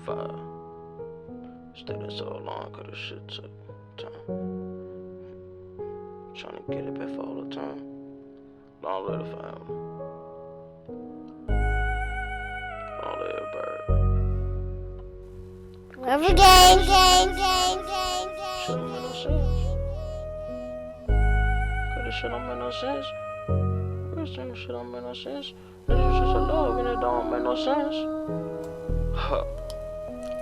Fire. Stayed in so long, cause this shit took time. Tryna get it back for all the time. Long live the family. Long live the bird. Every game. Shit don't make no sense. Cause this shit don't make no sense. This shit don't make no sense. This is just a love and it don't make no sense. Huh.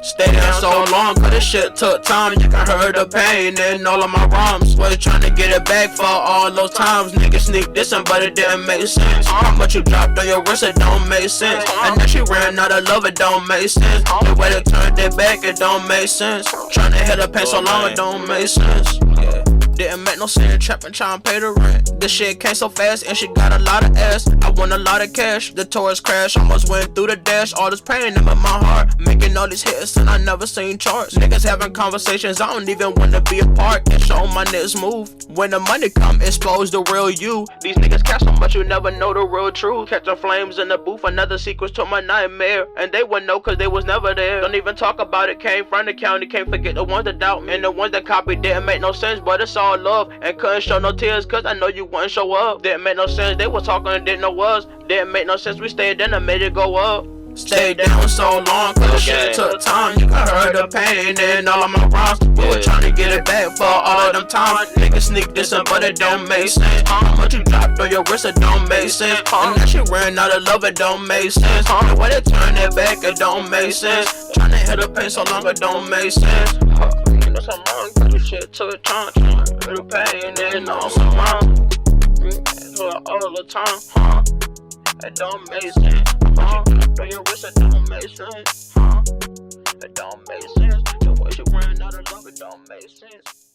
Stay down so long, cause this shit took time. You can hear the pain in all of my rhymes. Was trying to get it back for all those times. Niggas sneak dissing, but it didn't make sense. How much you dropped on your wrist, it don't make sense. And then she ran out of love, it don't make sense. The way they turned it back, it don't make sense. Trying to hit the pain so long, it don't make sense. Didn't make no sense, trapping, trying to pay the rent. This shit came so fast, and she got a lot of ass. I won a lot of cash, the Taurus crash. Almost went through the dash, all this pain in my heart. Making all these hits, and I never seen charts. Niggas having conversations, I don't even wanna be a part. And show my niggas move. When the money come, expose the real you. These niggas catch so much, you never know the real truth. Catching flames in the booth, another secret to my nightmare. And they wouldn't know, cause they was never there. Don't even talk about it, came from the county. Can't forget the ones that doubt me. And the ones that copied didn't make no sense, but it's all love. And couldn't show no tears, cause I know you wouldn't show up. Didn't make no sense, they was talking and didn't know us. Didn't make no sense, we stayed in and made it go up. Stayed down so long, cause this shit took time. You can hear the pain in all of my rhymes. We were trying to get it back for all of them times. Niggas sneak dissing, but it don't make sense. How much you dropped on your wrist, it don't make sense. And that shit ran out of love, it don't make sense. The way they turn it back, it don't make sense. Trying to hit the pain so long, it don't make sense. You know so long, cause this shit took time. Feel the pain in all my rhymes. All the time, it don't make sense. On your wrist, it don't make sense. It don't make sense. The way you ran out of love, it don't make sense.